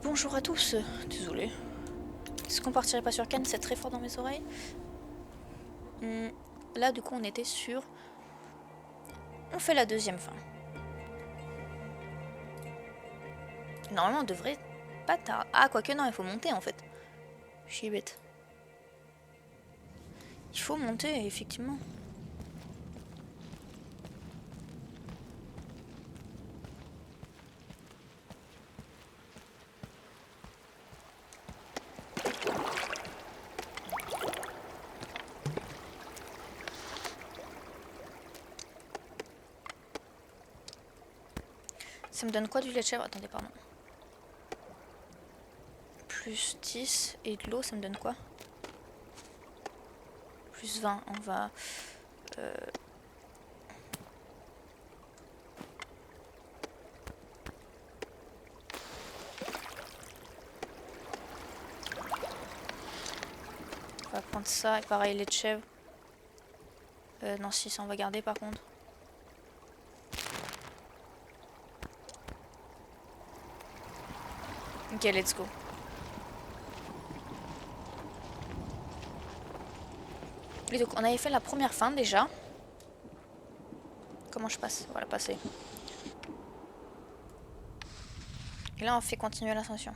Bonjour à tous. Désolée. Est-ce qu'on partirait pas sur Cannes? C'est très fort dans mes oreilles. Là, du coup, on était sur... On fait la deuxième fin. Normalement, on devrait pas tard. Ah, quoique non, il faut monter en fait. Je suis bête. Il faut monter, effectivement. Ça me donne quoi du lait de chèvre? Attendez, pardon. Plus 10 et de l'eau, ça me donne quoi? Plus 20, on va... On va prendre ça, et pareil, lait de chèvre. Non, si, ça on va garder par contre. Ok, let's go. Et donc, on avait fait la première fin déjà. Comment je passe? Voilà, passer. Et là, on fait continuer l'ascension.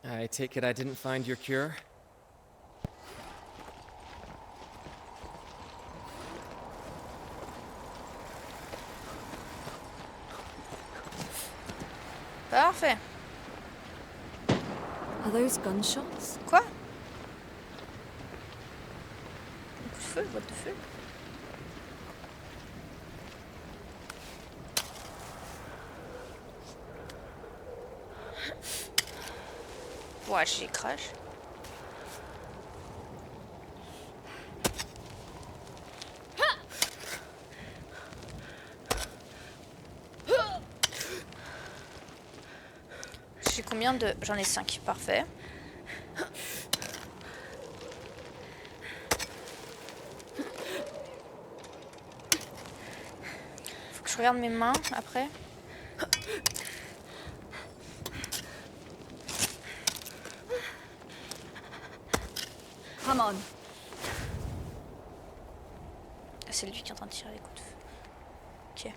I take it I didn't find your cure? Parfait. Are those gunshots? Quoi? Un coup de feu? What the fuck? Ouais, j'ai crash. J'ai combien de... J'en ai 5, parfait. Faut que je regarde mes mains après. Come on. Ah, c'est lui qui est en train de tirer les coups de feu. Ok.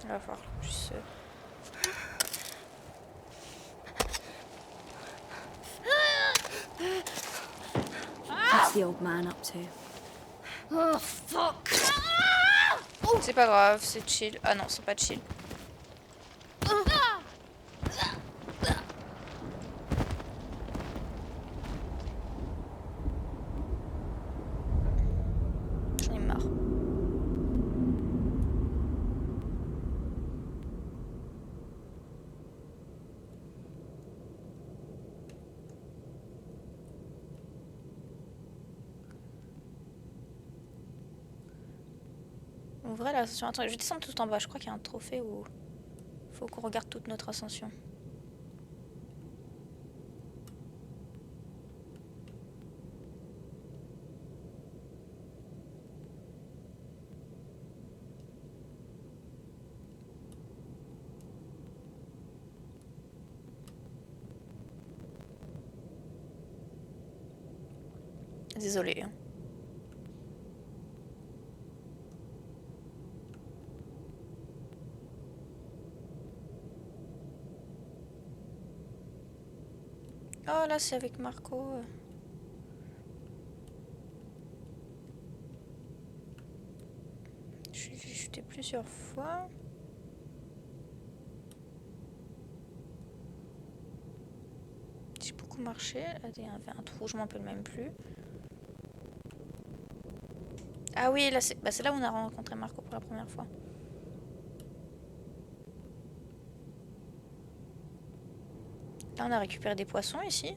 Il va falloir plus... What's the old man up to? Oh, fuck! C'est pas grave, c'est chill. Ah non, c'est pas chill. J'en ai marre. Ouvrez l'ascension. Attends, je vais descendre tout en bas. Je crois qu'il y a un trophée où faut qu'on regarde toute notre ascension. Désolée. Hein. Oh là, c'est avec Marco. J'ai chuté plusieurs fois. J'ai beaucoup marché. Là, il y avait un trou, je m'en rappelle même plus. Ah oui, là, c'est là où on a rencontré Marco pour la première fois. Là, on a récupéré des poissons ici.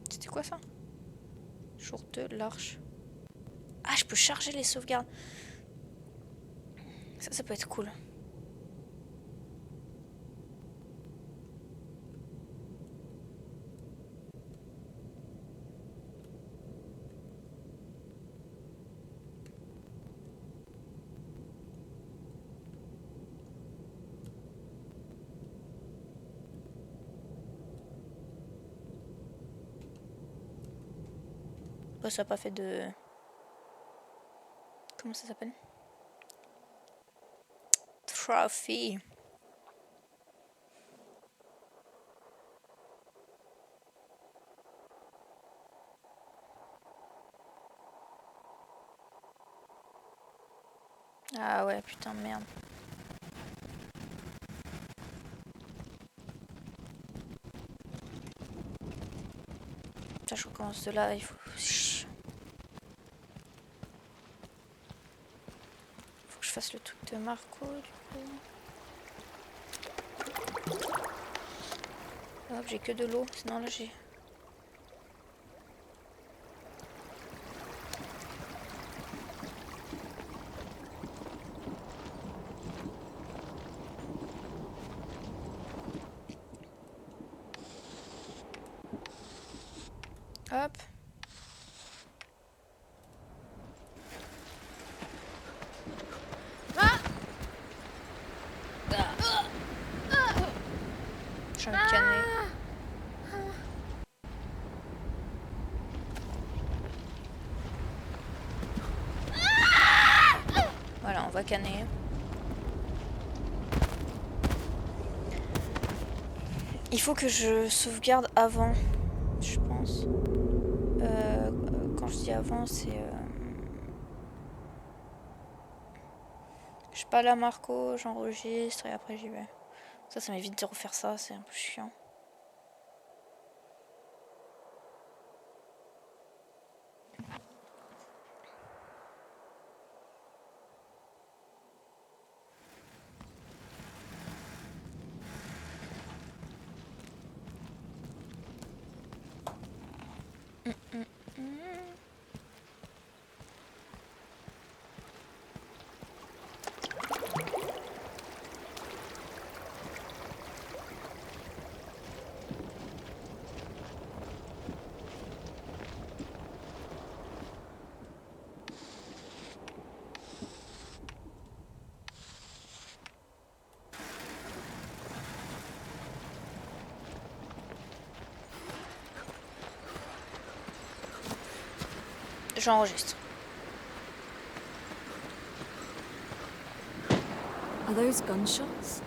C'était quoi ça? Jour 2, l'arche. Ah, je peux charger les sauvegardes. Ça peut être cool. Bah, ça n'a pas fait de... Comment ça s'appelle? Trophy. Ah ouais, putain, merde. Putain, je recommence de là, il faut... Faut que je fasse le truc de Marco, du coup. Hop, j'ai que de l'eau, sinon là j'ai... Hop. Je vais me calmer. Voilà, on va canner. Il faut que je sauvegarde avant, je pense. Quand je dis avant, c'est... Je suis pas là, Marco, j'enregistre et après j'y vais. Ça m'évite de refaire ça, c'est un peu chiant. J'enregistre. Are those gunshots?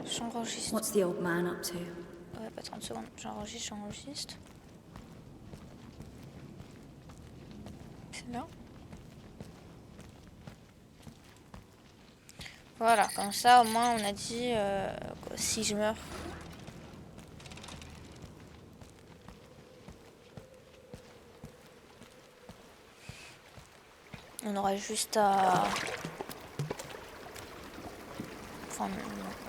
J'enregistre. What's the old man up to? Ouais, pas 30 secondes. J'enregistre. C'est là. Voilà, comme ça au moins on a dit si je meurs. On aura juste à... Enfin,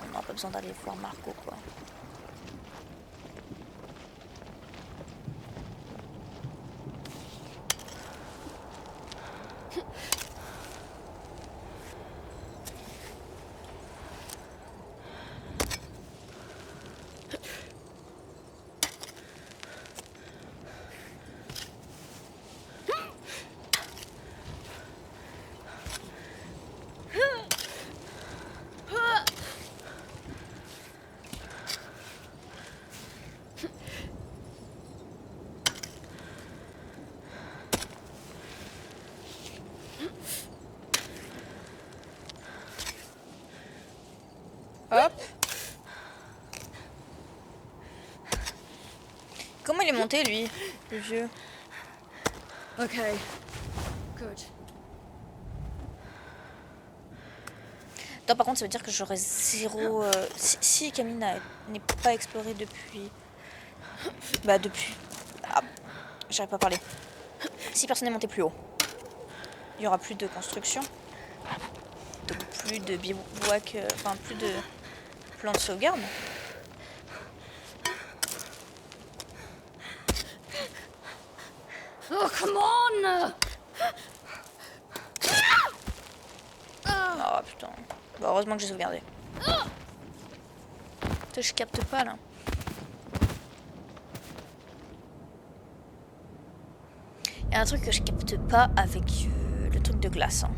on n'aura pas besoin d'aller voir Marco, quoi. Hop. Comment il est monté, lui, le vieux? Okay. Good. Non, par contre, ça veut dire que j'aurais zéro... si Camille n'est pas explorée depuis... Bah, depuis... Ah, j'arrive pas à parler. Si personne n'est monté plus haut, il y aura plus de construction. Donc plus de bivouac... Enfin, plus de plans de sauvegarde. Oh, come on! Oh putain. Bah, heureusement que j'ai sauvegardé. Putain, je capte pas là. Il y a un truc que je capte pas avec le truc de glace. Hein.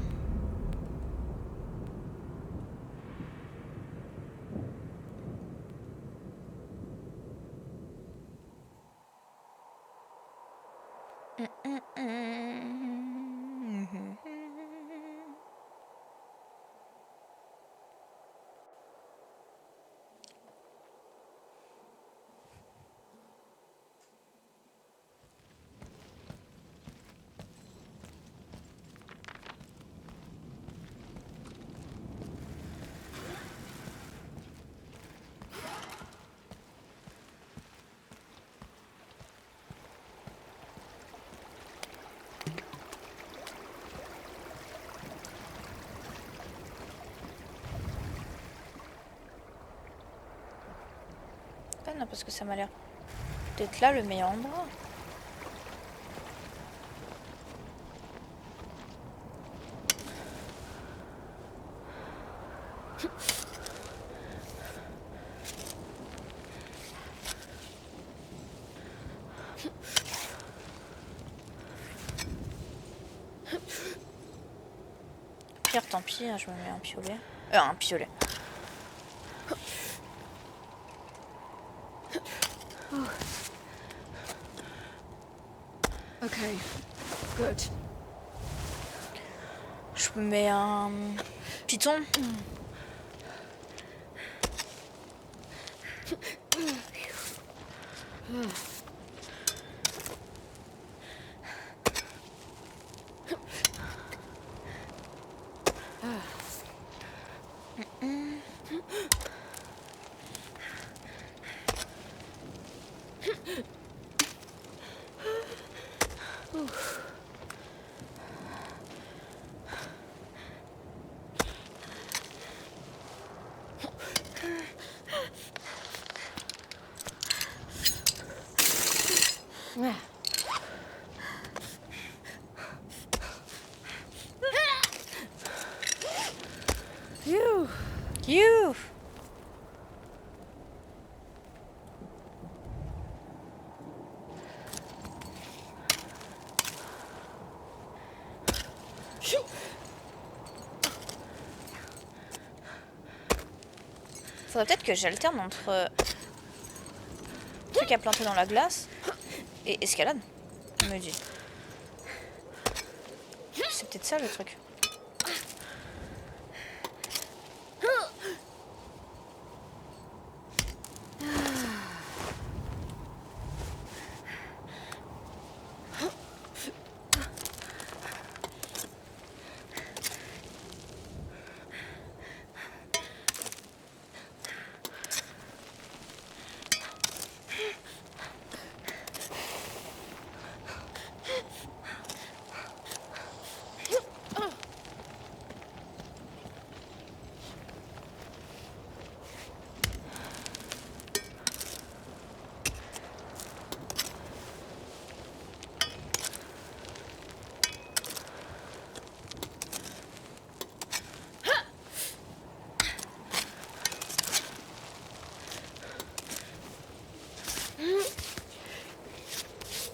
Non, parce que ça m'a l'air d'être là le meilleur endroit. Pire, tant pis, hein, je me mets un piolet. Un piolet. Okay, good. Je me mets un piton. Phew. You. Faudrait peut-être que j'alterne entre truc à planter dans la glace et escalade, je me dis. C'est peut-être ça le truc.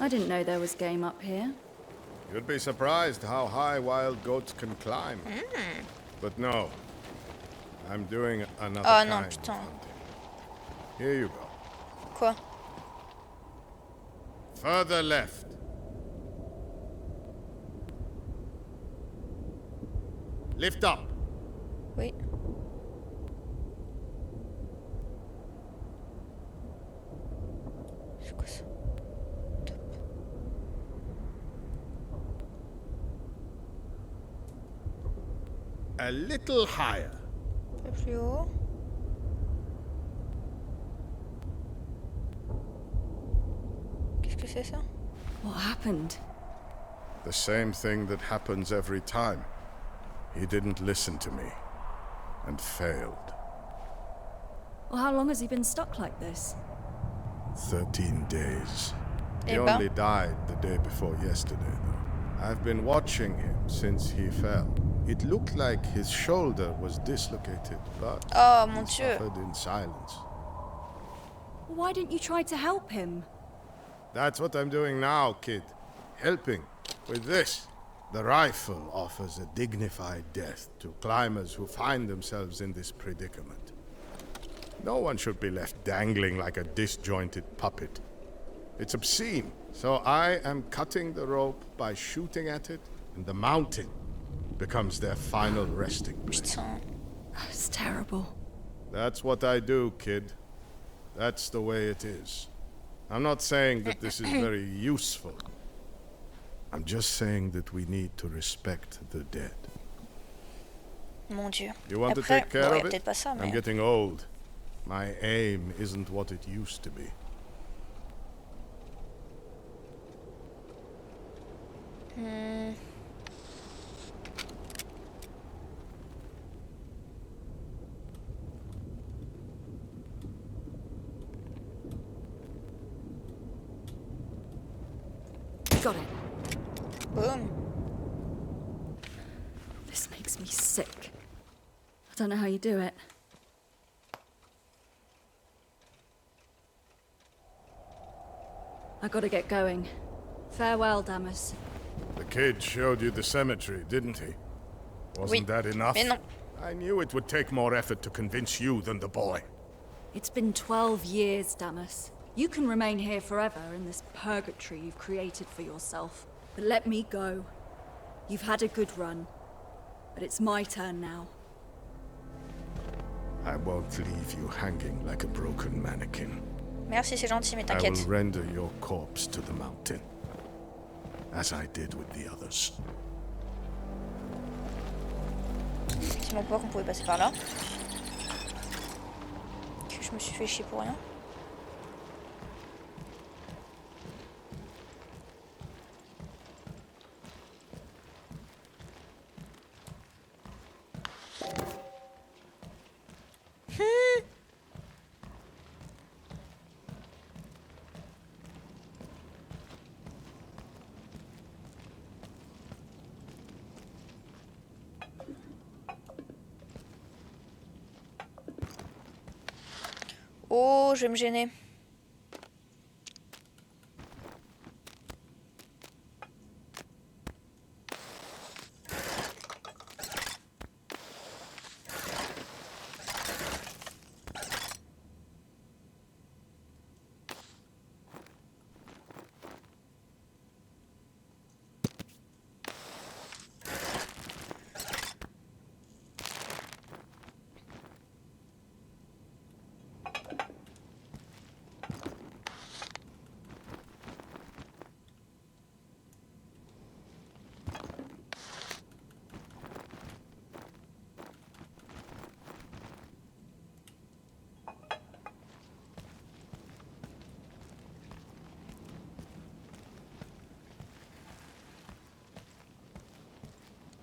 I didn't know there was game up here. You'd be surprised how high wild goats can climb. But no, I'm doing another Oh kind non, of putain. hunting. Here you go. Quoi? Further left. Lift up. Oui. C'est quoi ça? Top. A little higher. Plus haut. Qu'est-ce que c'est ça? What happened? The same thing that happens every time. He didn't listen to me. And failed. Well, how long has he been stuck like this? 13 days. He Eh ben. only died the day before yesterday, though. I've been watching him since he fell. It looked like his shoulder was dislocated, but Oh he mon Dieu. suffered in silence. Why didn't you try to help him? That's what I'm doing now, kid. Helping with this. The rifle offers a dignified death to climbers who find themselves in this predicament. No one should be left dangling like a disjointed puppet. It's obscene, so I am cutting the rope by shooting at it, and the mountain becomes their final resting place. Putain. That's terrible. That's what I do, kid. That's the way it is. I'm not saying that this is very useful. I'm just saying that we need to respect the dead. Mon Dieu. You want to Après, take care ouais, of it? peut-être pas ça, I'm mais... getting old. My aim isn't what it used to be. Got it. Boum. This makes me sick. I don't know how you do it. I gotta get going. Farewell, Damas. The kid showed you the cemetery, didn't he? Wasn't that enough? Mais non. I knew it would take more effort to convince you than the boy. It's been 12 years, Damas. You can remain here forever in this purgatory you've created for yourself. But let me go. You've had a good run. But it's my turn now. I won't leave you hanging like a broken mannequin. Merci, c'est gentil, mais I will t'inquiète. render your corpse to the mountain, as I did with the others. Effectivement pas qu'on pouvait passer par là. Que je me suis fait chier pour rien. Oh, je vais me gêner.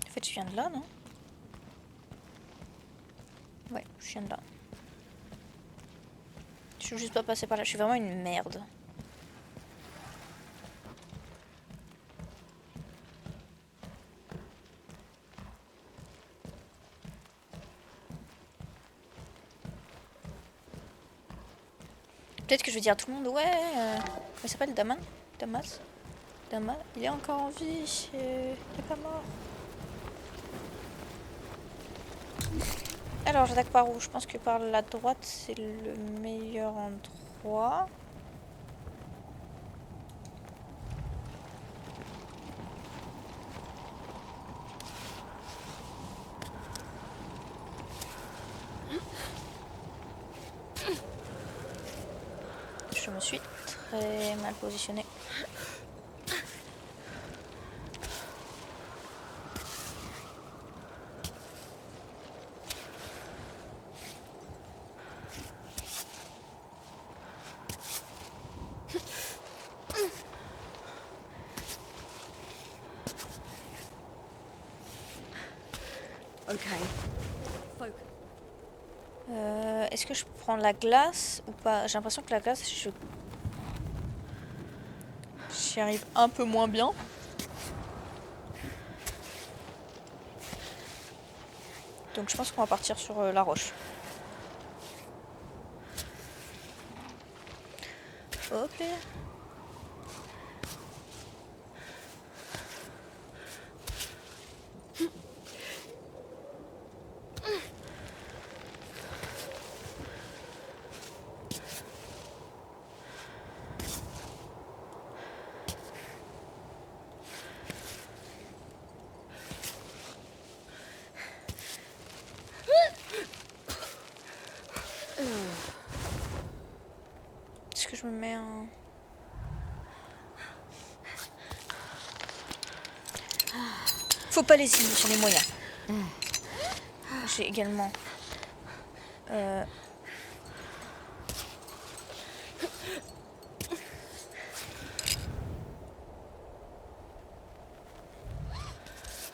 En fait, je viens de là, non? Ouais, je viens de là. Je veux juste pas passer par là, je suis vraiment une merde. Peut-être que je vais dire à tout le monde, ouais, comment il s'appelle, Daman? Damas? Damas? Il est encore en vie, il est pas mort. Alors, j'attaque par où? Je pense que par la droite, c'est le meilleur endroit. Je me suis très mal positionnée. Est-ce que je prends la glace ou pas? J'ai l'impression que la glace, j'y arrive un peu moins bien. Donc je pense qu'on va partir sur la roche. Ok. Est-ce que je me mets un... Faut pas les signer sur les moyens. J'ai également...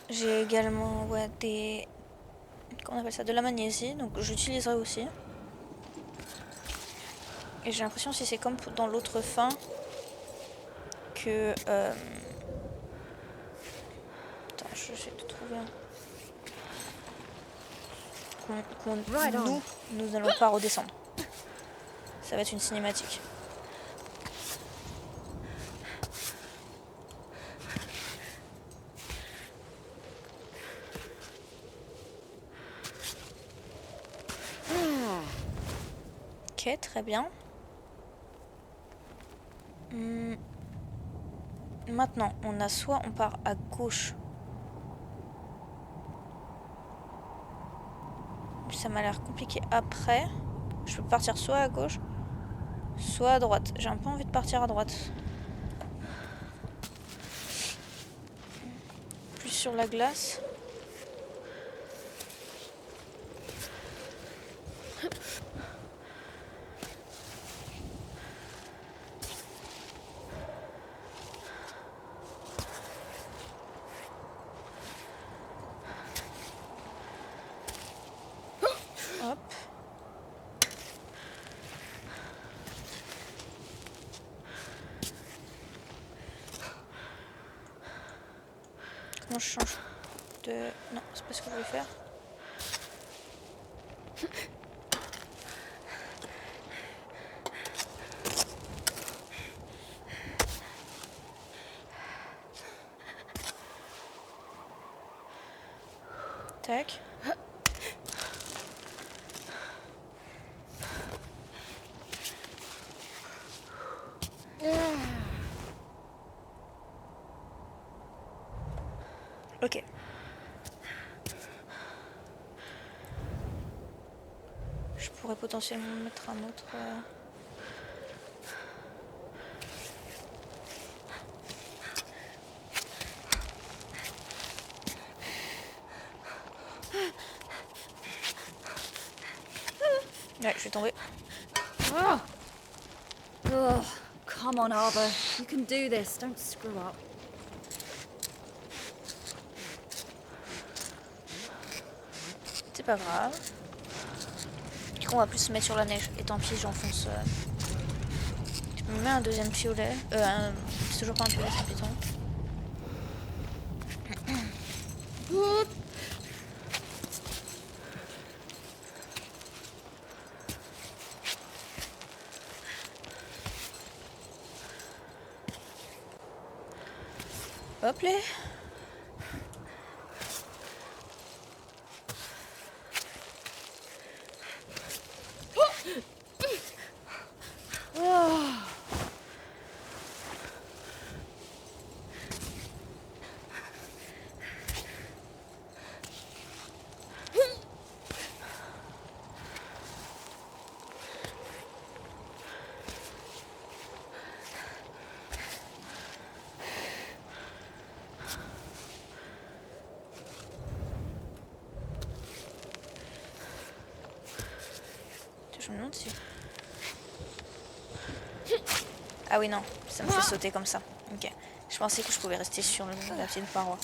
J'ai également des... Comment on appelle ça? De la magnésie, donc j'utiliserai aussi. Et j'ai l'impression, si c'est comme dans l'autre fin, que... Attends, j'essaie de trouver un... Nous n'allons pas redescendre. Ça va être une cinématique. Ok, très bien. Maintenant, soit on part à gauche. Ça m'a l'air compliqué après. Je peux partir soit à gauche, soit à droite. J'ai un peu envie de partir à droite. Plus sur la glace. Hop. Comment je change de... Non, c'est pas ce que je voulais faire. Tac. Ok. Je pourrais potentiellement mettre un autre... Ouais, je vais tomber. Oh, come on, Arbor. You can do this. Don't screw up. C'est pas grave. Du coup, on va plus se mettre sur la neige. Et tant pis, j'enfonce... Je me mets un deuxième piolet. C'est toujours pas un piolet, c'est un piton. Hop là. Je me demande si... Ah oui, non, ça me fait sauter comme ça. Ok. Je pensais que je pouvais rester sur la petite paroi.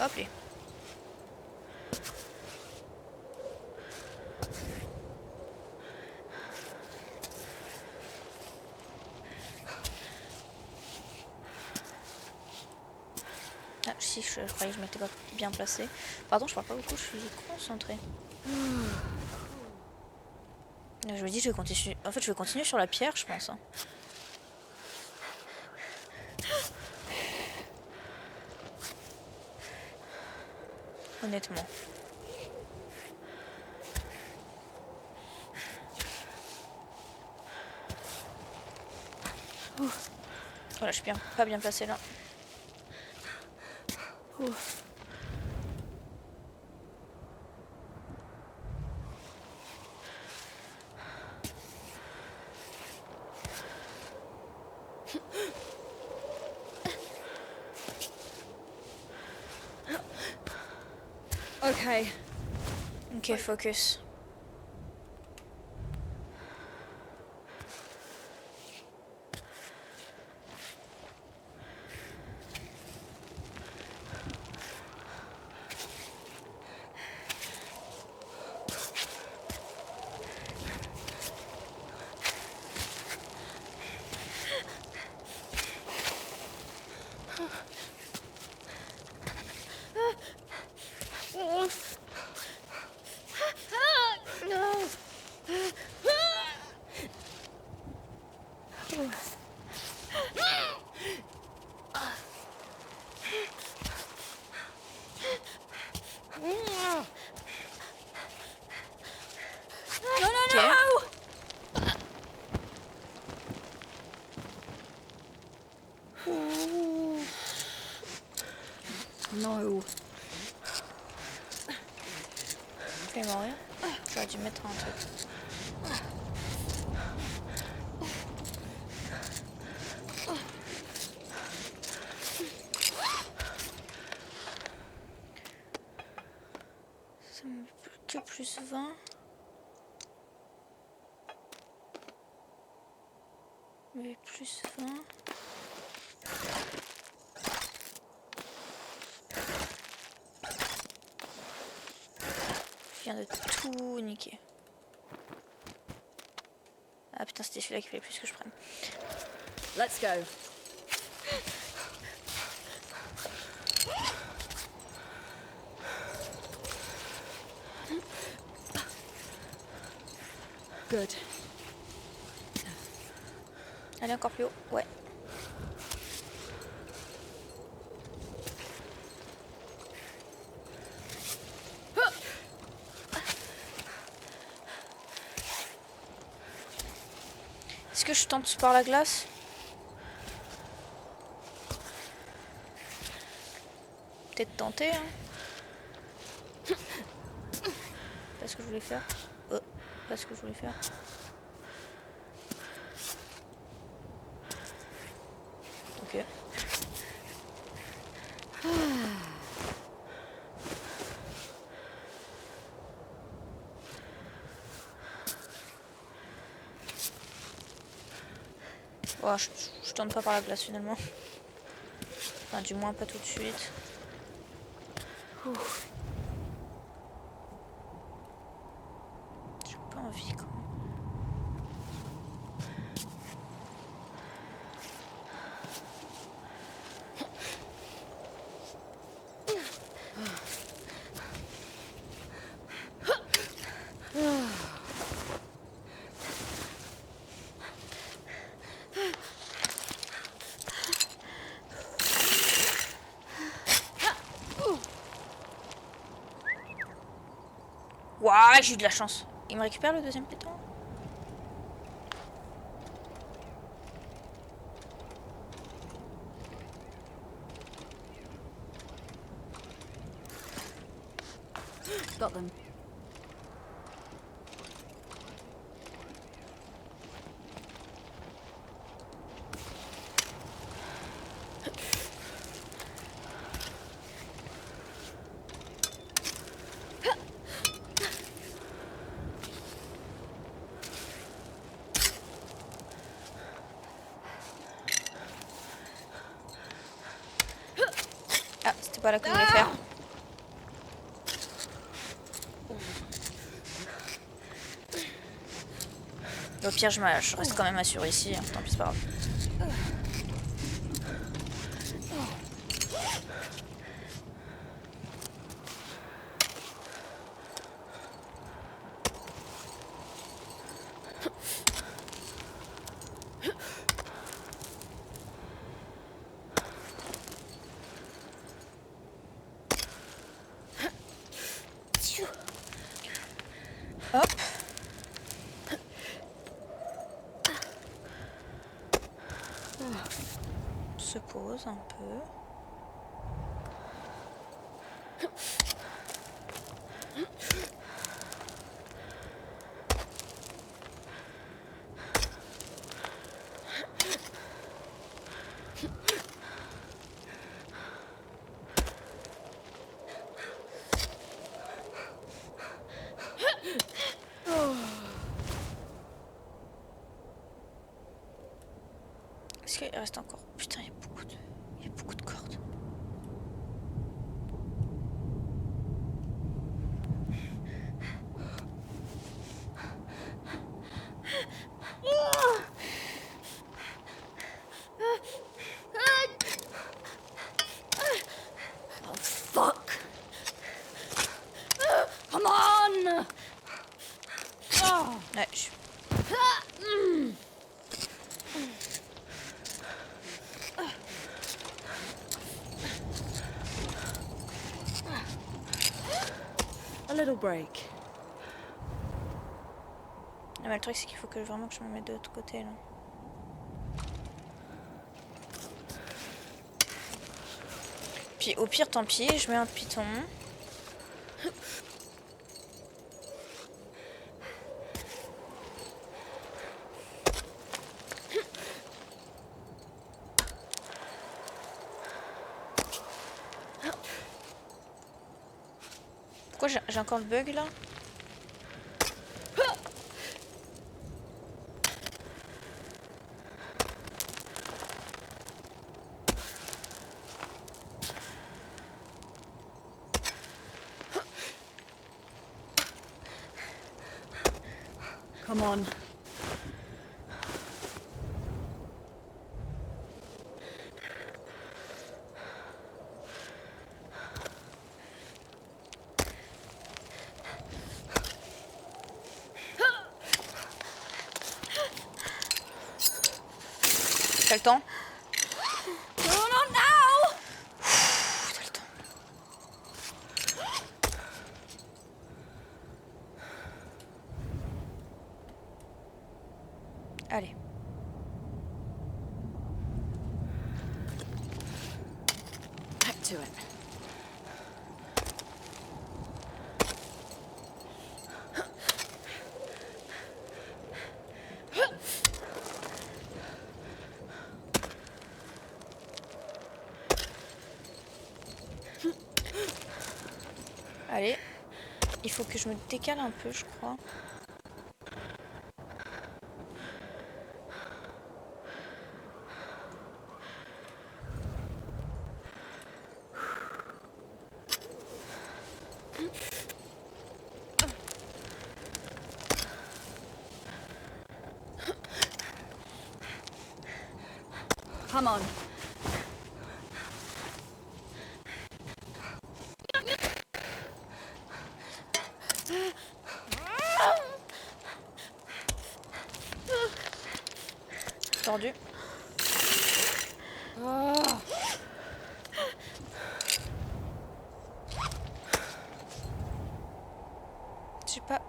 Hop les. Ah si, je croyais que je m'étais pas bien placée. Pardon, je parle pas beaucoup, je suis concentrée. Je me dis, je vais continuer. En fait, je vais continuer sur la pierre, je pense. Hein. Honnêtement. Voilà, je suis pas bien placée là. Okay. Ok, focus. No. Fais mourir. J'aurais dû mettre un truc. Ça me fait que plus 20. Mais plus 20. Je viens de tout niquer. Ah putain, c'était celui-là qu'il fallait plus que je prenne. Let's go. Good. Allez, encore plus haut. Ouais. Est-ce que je tente par la glace? Peut-être tenter, hein. Pas ce que je voulais faire. Oh, pas ce que je voulais faire. Ok. Oh, je tente pas par la glace finalement. Enfin, du moins pas tout de suite. Ouf. J'ai pas envie quand même. Waouh, j'ai eu de la chance. Il me récupère le deuxième péton. Got them. Ah, c'était pas là que je voulais faire. Au pire, je reste quand même assuré ici, hein. Tant pis, c'est pas grave. Hop. On se pose un peu. Est-ce qu'il reste encore? Putain, il y a beaucoup de cordes. Oh, fuck! Come on! Oh. Ouais, A little break. Ah, mais le truc, c'est qu'il faut vraiment que je me mette de l'autre côté, là. Puis au pire, tant pis, je mets un piton. Pourquoi j'ai encore le bug là? Come on. T'as le temps? No, not now! T'as le temps. Allez. Back to it. Allez. Il faut que je me décale un peu, je crois. Come on. Tordu. Je sais pas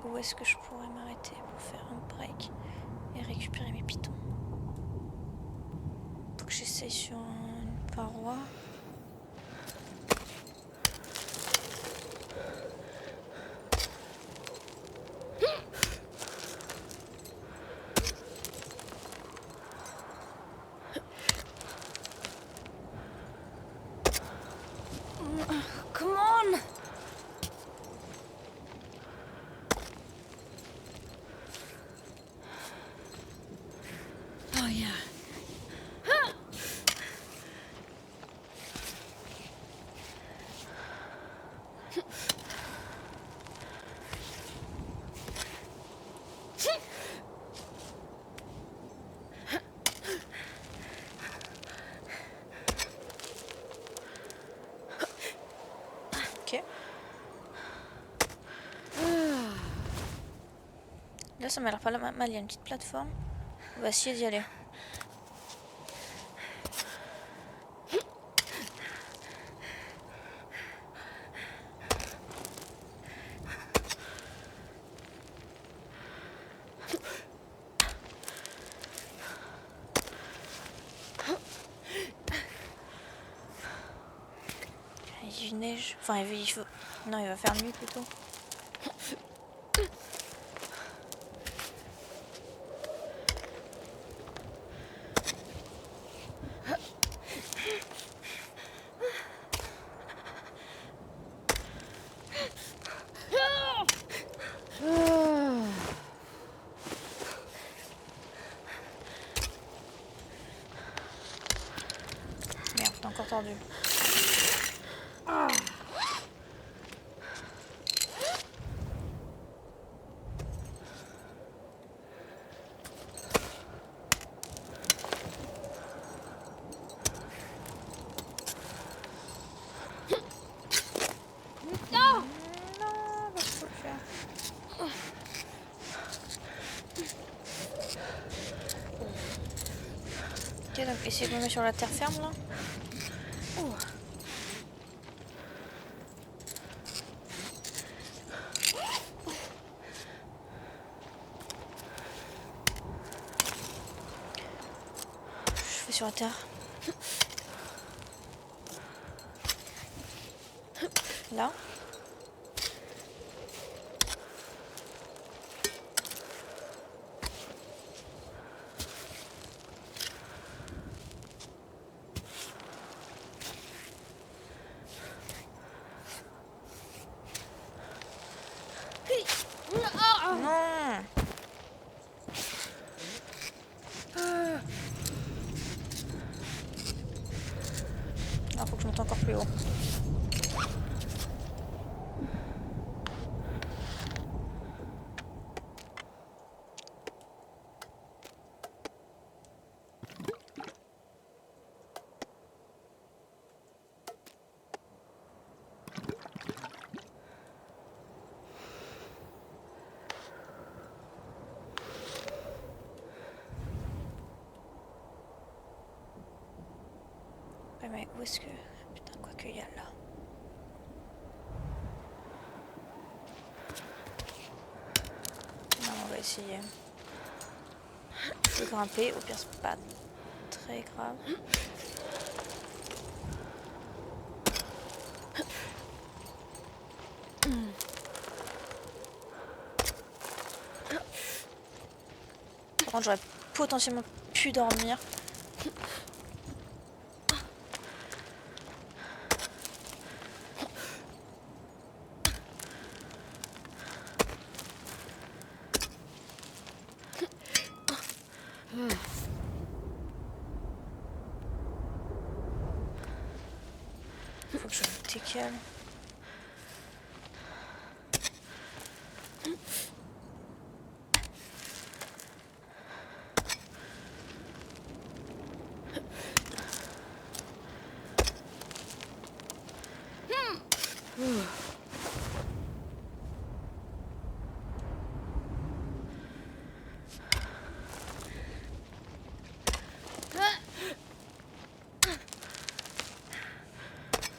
où est-ce que je pourrais m'arrêter pour faire un break et récupérer mes pitons. Faut que j'essaye sur une paroi. Come on! Oh, yeah. Là, ça m'a l'air pas mal. Il y a une petite plateforme. On va essayer d'y aller. Il neige. Enfin, il faut... Non, il va faire nuit plutôt. Merde, t'es encore tordu. Ok, donc essayer de me mettre sur la terre ferme là. Je fais sur la terre. Là. Non. Alors faut que je monte encore plus haut. Ouais, mais où est-ce que... Putain, quoi qu'il y a là. Non, on va essayer de grimper. Au pire, c'est pas très grave. Par contre, j'aurais potentiellement pu dormir. Faut que je me décale.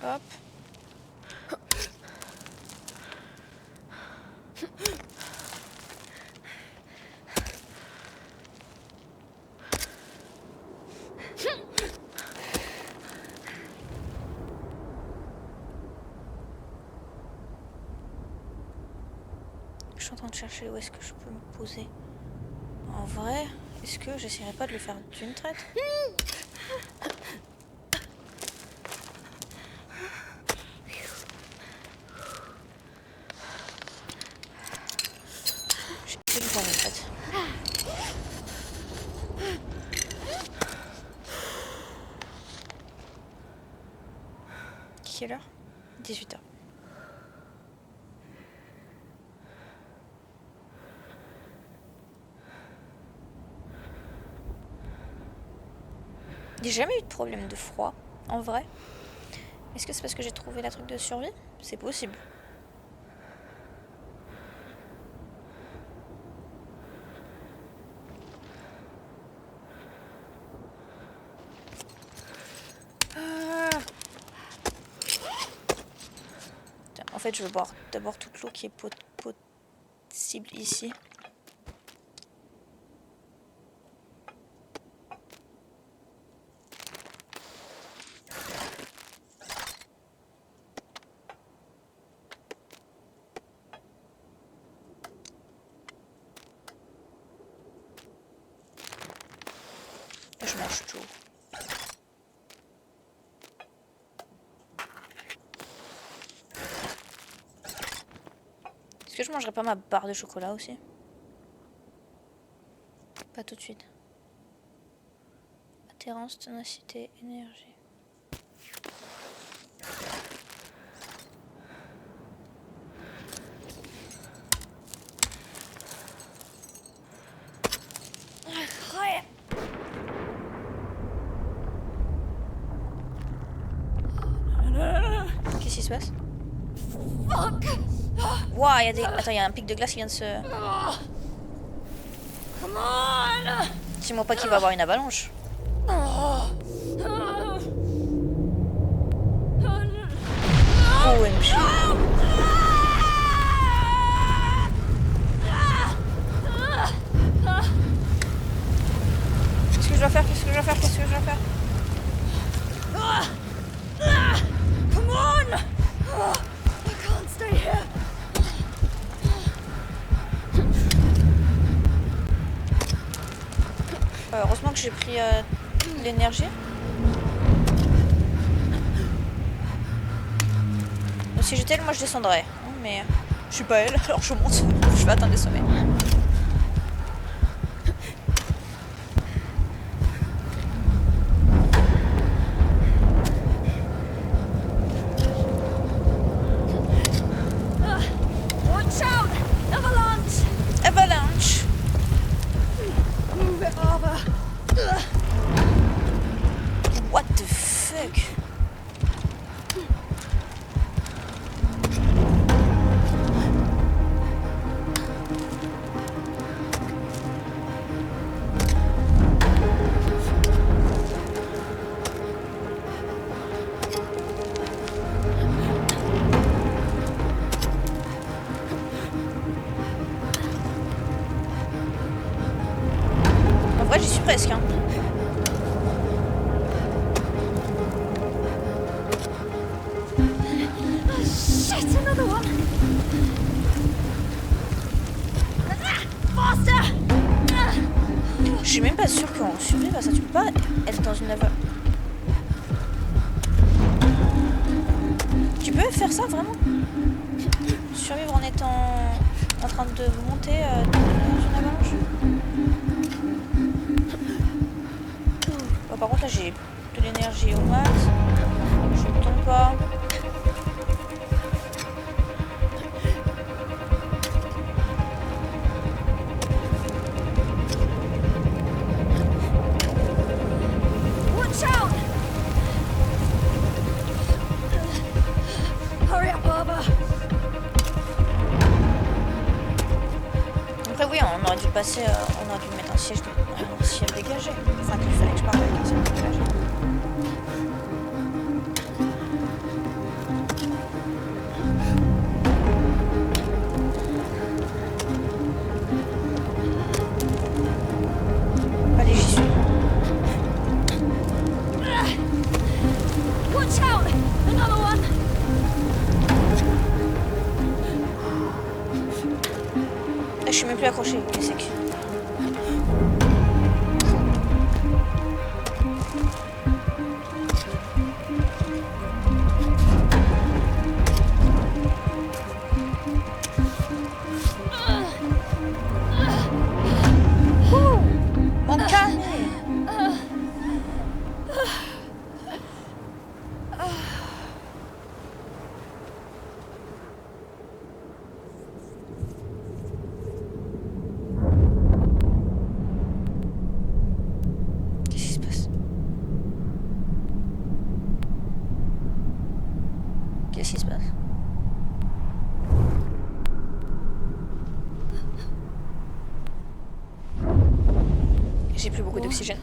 Hop. Je suis en train de chercher où est-ce que je peux me poser. En vrai, est-ce que j'essaierai pas de le faire d'une traite? Je vais le faire en fait. Quelle heure? 18h. J'ai jamais eu de problème de froid, en vrai. Est-ce que c'est parce que j'ai trouvé la truc de survie? C'est possible. fait, je veux boire d'abord toute l'eau qui est possible ici. Je mange tout. Est-ce que je mangerais pas ma barre de chocolat aussi? Pas tout de suite. Attirance, ténacité, énergie. Qu'est-ce qui se passe? Waouh, attends, il y a un pic de glace qui vient de se... Dis-moi pas qu'il va avoir une avalanche. OMG. Qu'est-ce que je dois faire? Qu'est-ce que je dois faire? Qu'est-ce que je dois faire? Come on! I can't stay here. Heureusement que j'ai pris l'énergie. Donc, si j'étais elle, moi je descendrais. Mais je suis pas elle, alors je monte. Je vais atteindre les sommets. Watch out! Avalanche! Avalanche! Move it over. What the fuck? En vrai, j'y suis presque. Hein. Shit, another one! Faster! Je suis même pas sûre qu'on survive à ça. Tu peux pas être dans une avalanche. Tu peux faire ça vraiment? Survivre en étant en train de monter dans une avalanche? Bon, par contre là j'ai de l'énergie au max. Je ne tombe pas. Watch out! Hurry up, Barbara! Après oui, on aurait dû passer, on aurait dû mettre un ciel dégagé. Enfin qu'il fallait que je parte avec un ciel dégagé. Allez, j'y suis. Watch out! Another one! Je suis même plus accrochée, c'est sec. Mon calme. Qu'est-ce qui se passe? Qu'est-ce qui se passe? J'ai plus beaucoup d'oxygène.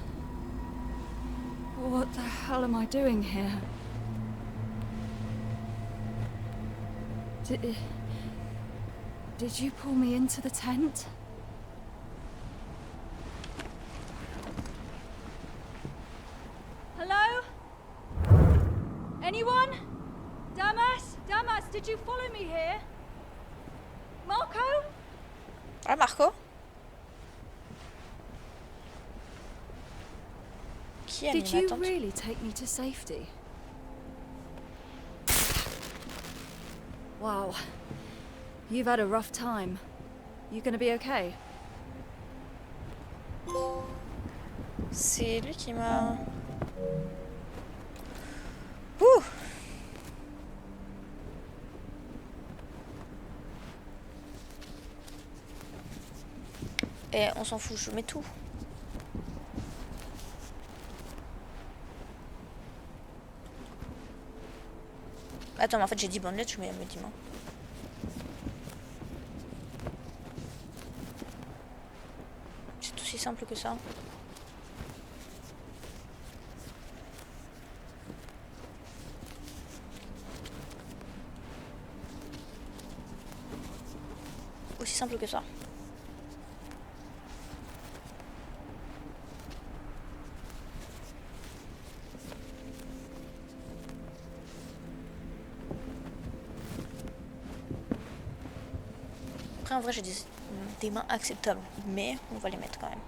What the hell am I doing here? Did you pull me into the tent? Hello? Anyone? Damas? Damas, did you follow me here? Marco? Ah, Marco? Qui a mis Did ma you tante? really take me to safety? Wow. You've had a rough time. You gonna be okay? C'est lui qui m'a... Ouh! Et on s'en fout, je mets tout. Attends, mais en fait j'ai dit bondelette, je mets me dis moi. C'est aussi simple que ça. Aussi simple que ça. Après en vrai j'ai des mains acceptables, mais on va les mettre quand même.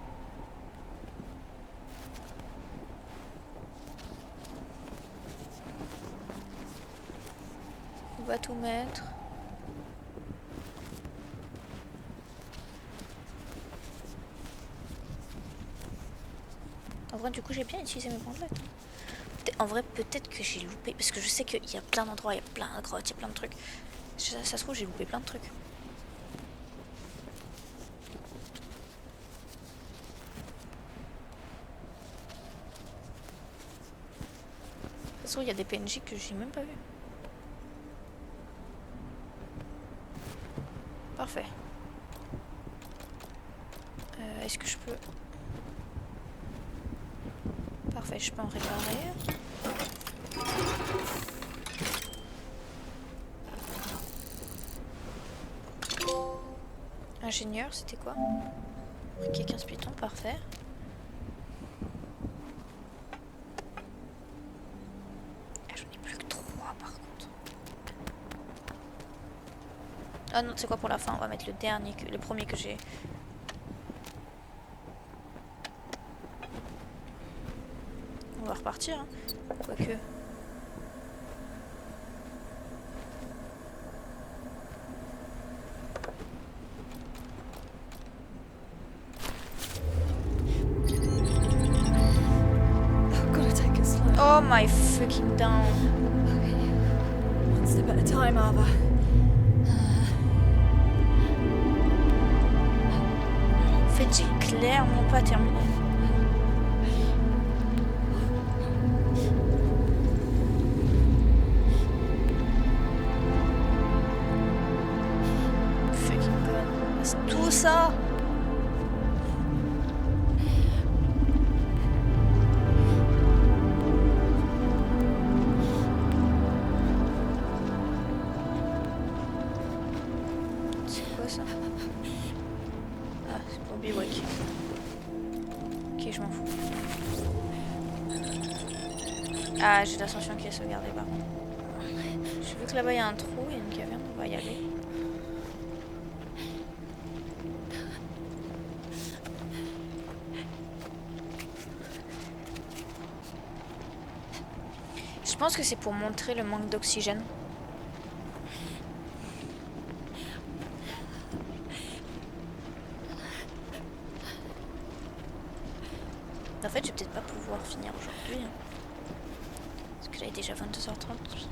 On va tout mettre. En vrai du coup j'ai bien utilisé mes bandelettes. En vrai peut-être que j'ai loupé, parce que je sais qu'il y a plein d'endroits, il y a plein de grottes, il y a plein de trucs. Ça se trouve j'ai loupé plein de trucs. Ça se trouve il y a des PNJ que j'ai même pas vu. Parfait. Est-ce que je peux... Parfait, je peux en réparer. Ingénieur, c'était quoi? Briquet 15 pitons, parfait. Ah, j'en ai plus que 3 par contre. Ah non, c'est quoi pour la fin? On va mettre le dernier, le premier que j'ai. On va repartir, hein. Quoique. Oh my fucking down. One step at a time, Ava. En fait, j'ai clairement pas terminé. Fucking god. C'est tout ça. C'est quoi ça? Ah, c'est pour bivouac. Ok, je m'en fous. Ah, j'ai l'ascension qui est sauvegardée par contre. J'ai vu que là-bas il y a un trou, il y a une caverne, on va y aller. Je pense que c'est pour montrer le manque d'oxygène. En fait, je vais peut-être pas pouvoir finir aujourd'hui. Parce que là, il est déjà 22h30.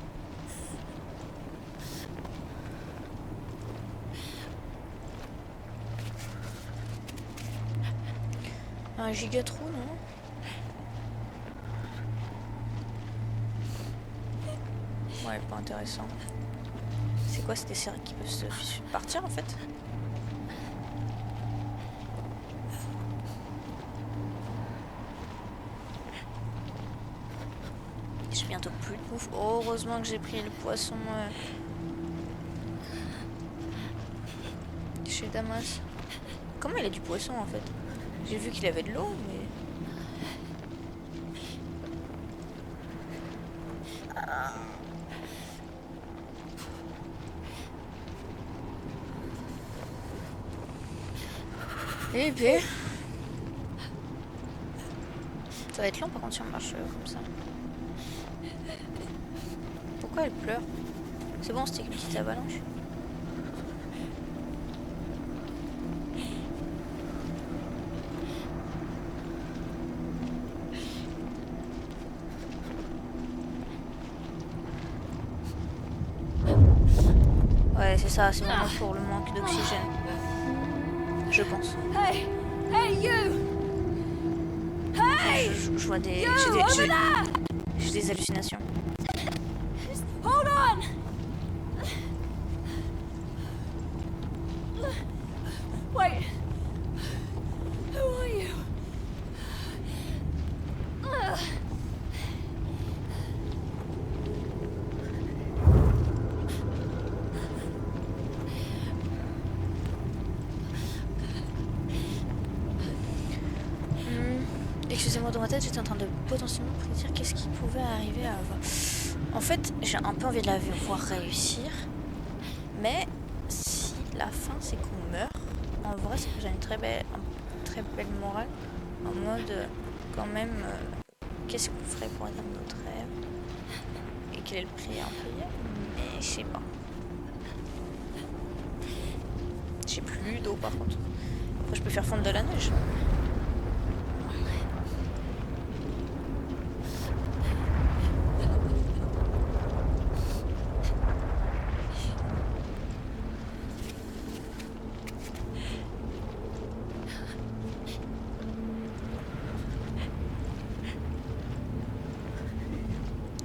Un giga trou, non? Ouais, pas intéressant. C'est quoi, c'est des séries qui peuvent se partir en fait? J'ai bientôt plus de bouffe. Oh, heureusement que j'ai pris le poisson. chez Damas. Comment il a du poisson en fait? J'ai vu qu'il avait de l'eau, mais... Eh ben... Ça va être long par contre si on marche comme ça. Pourquoi elle pleure? C'est bon, c'était une petite avalanche. Ouais, c'est ça, c'est vraiment pour le manque d'oxygène. Je pense. Hey! Hey, you! Hey! Je vois des... You, over there! J'ai des hallucinations. Hold on! Wait. Who are you? Excusez-moi, dans ma tête, j'étais en train de potentiellement prédire qu'est-ce qui pouvait arriver à avoir. En fait, j'ai un peu envie de la voir réussir, mais si la fin c'est qu'on meurt, en vrai, c'est que j'ai une très belle morale, en mode, quand même, qu'est-ce qu'on ferait pour atteindre notre rêve, et quel est le prix à en payer, mais je sais pas. J'ai plus d'eau par contre. Après, je peux faire fondre de la neige.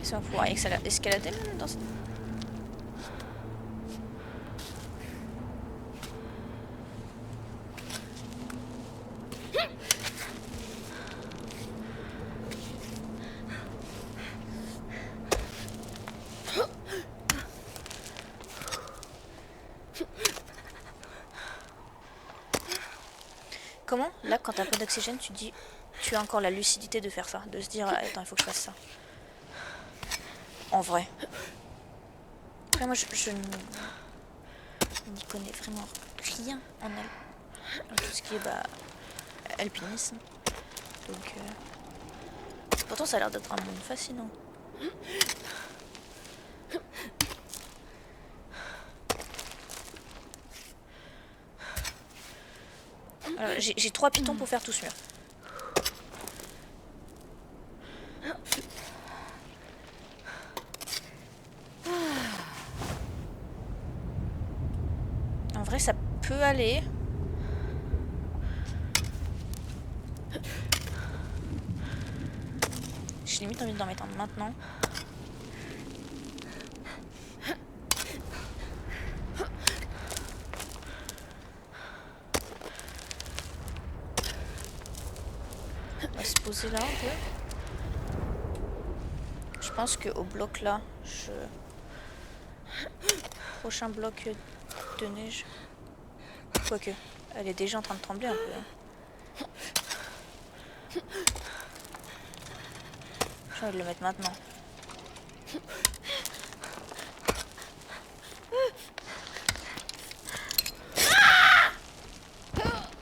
Est-ce qu'on va pouvoir escalader même dans cette... Comment, là, quand t'as pas d'oxygène, tu as encore la lucidité de faire ça, de se dire, attends, il faut que je fasse ça. En vrai. Après, moi, je n'y connais vraiment rien en tout ce qui est alpinisme. Donc, pourtant, ça a l'air d'être un monde fascinant. J'ai 3 pitons pour faire tout ce mur. En vrai, ça peut aller. J'ai limite envie d'en mettre un maintenant. On va se poser là un peu. Je pense qu'au bloc là, prochain bloc de neige. Quoique, elle est déjà en train de trembler un peu. J'ai envie de le mettre maintenant.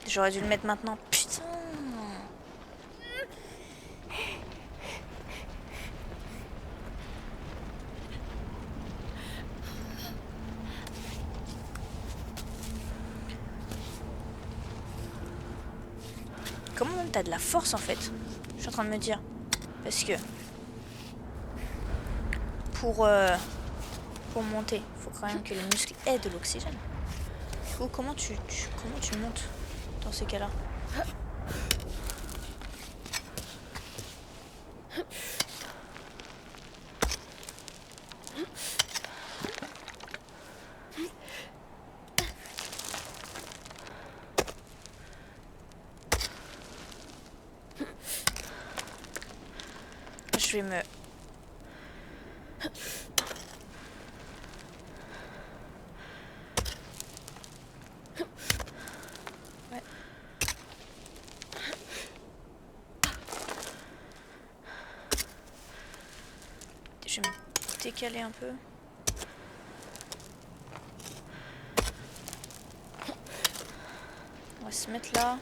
J'aurais dû le mettre maintenant. Putain. Comment t'as de la force en fait? Je suis en train de me dire. Parce que pour monter, il faut quand même que les muscles aient de l'oxygène. Du coup, comment tu montes dans ces cas-là? Je vais me... Je vais me décaler un peu. On va se mettre là.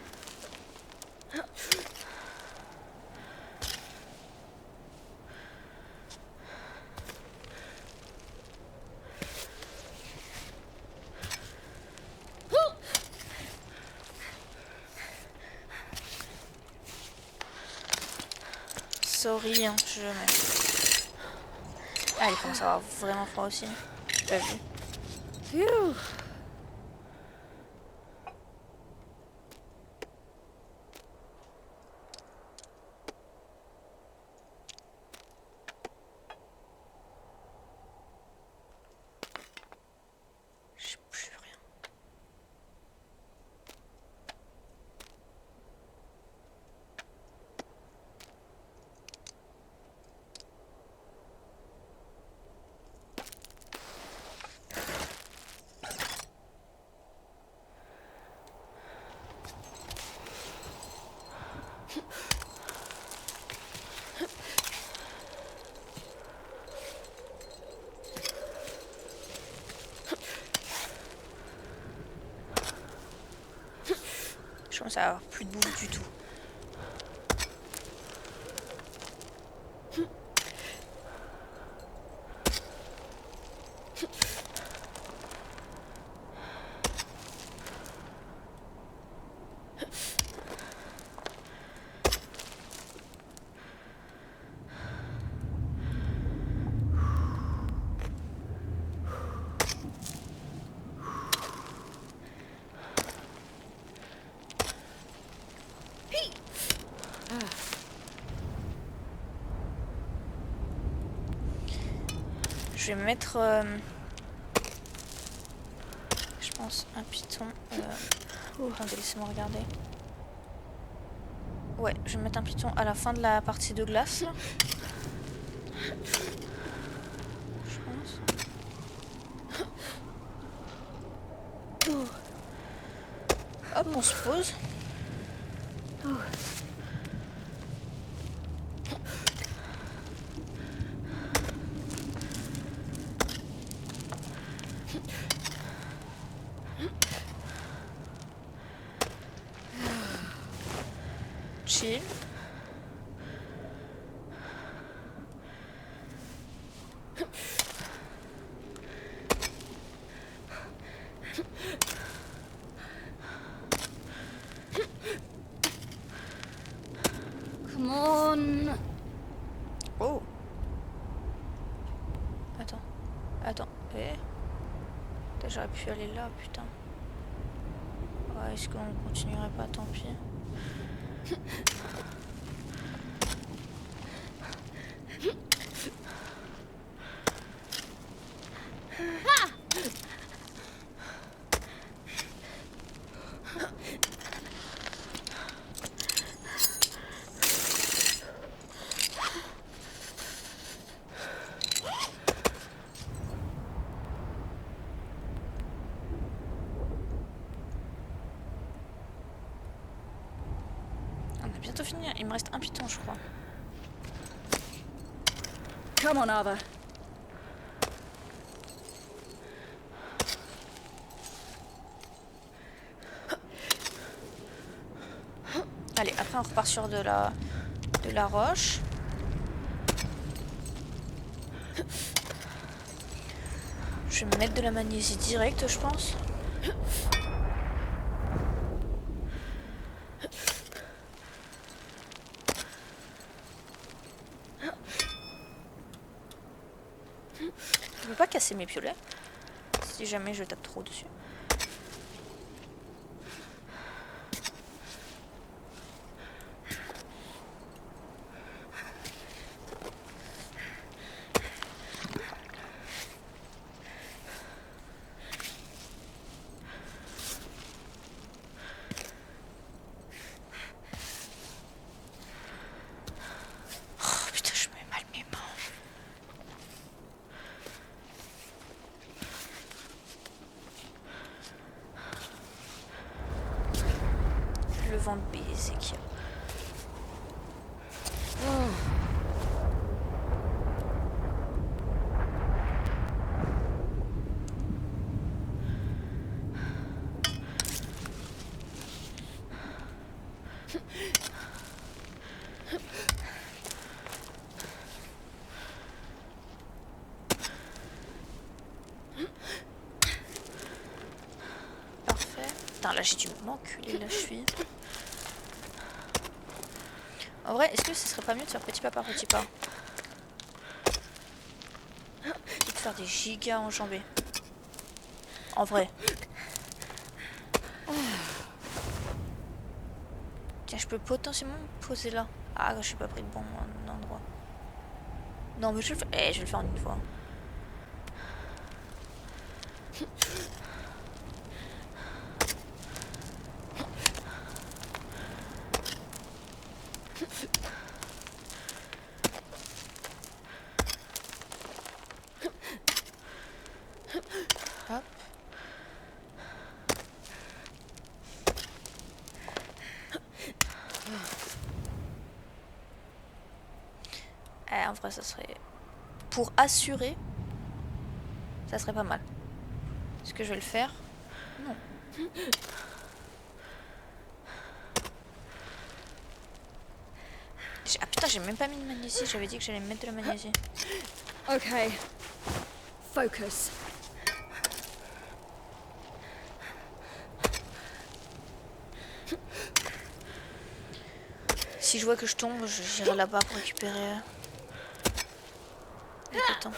Sorry, hein, je mets. Ah, il commence à avoir vraiment froid aussi. J'ai pas vu. Phew. Je sais plus rien. Je commence à avoir plus de bouffe du tout. Je vais mettre, je pense, un python. Attendez, laissez-moi regarder. Ouais, je vais mettre un python à la fin de la partie de glace. Là. Je pense. Hop, on se pose. Chill. Come on. Oh. Attends. J'aurais pu aller là, putain. Ouais, est-ce qu'on continuerait pas, tant pis. On a bientôt fini, il me reste un python, je crois. Come on, Ava. Allez, après on repart sur de la roche. Je vais me mettre de la magnésie directe, je pense. Je veux pas casser mes piolets, si jamais je tape trop dessus. Oh putain, je mets mal mes mains. Le vent de baiser qu'il y a. Parfait. Putain, là j'ai dû m'enculer, là je suis. En vrai, est-ce que ce serait pas mieux de faire petit pas par petit pas? Et de faire des gigas enjambées. En vrai. Tiens, je peux potentiellement me poser là. Ah, je suis pas pris le bon endroit. Non, mais je vais le faire, je vais le faire en une fois. Hop. En vrai, ça serait... Pour assurer, ça serait pas mal. Est-ce que je vais le faire? Non. Ah putain, j'ai même pas mis de magnésie. J'avais dit que j'allais mettre de la magnésie. Okay. Focus. Si je vois que je tombe, j'irai là-bas pour récupérer le temps.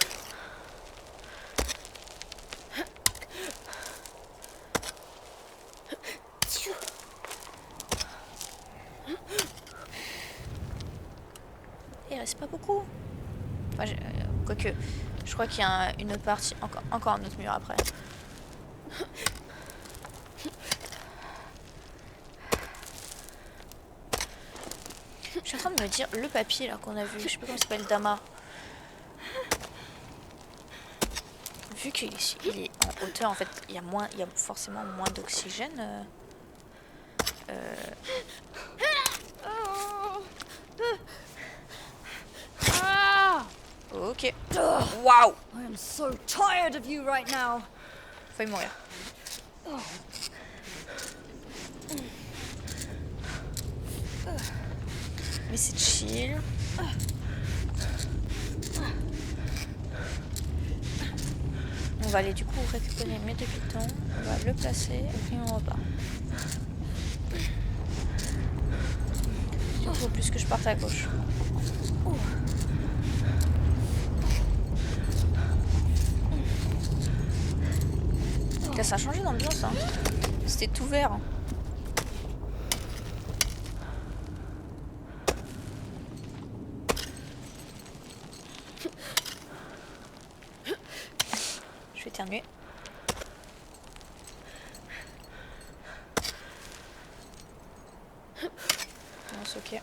Il reste pas beaucoup. Enfin, quoique, je crois qu'il y a une autre partie, encore un autre mur après. Je suis en train de me dire, le papier là qu'on a vu, je sais pas comment il s'appelle, Dama. Vu qu'il est en hauteur, en fait, il y a forcément moins d'oxygène. Ok. Waouh! I am so tired of you right now. Failli mourir. Mais c'est chill. On va aller du coup récupérer mes deux pitons. On va le placer et puis on repart. Il faut plus que je parte à gauche. Là, ça a changé d'ambiance. Hein. C'était tout vert. Je vais éternuer. Non, c'est ok.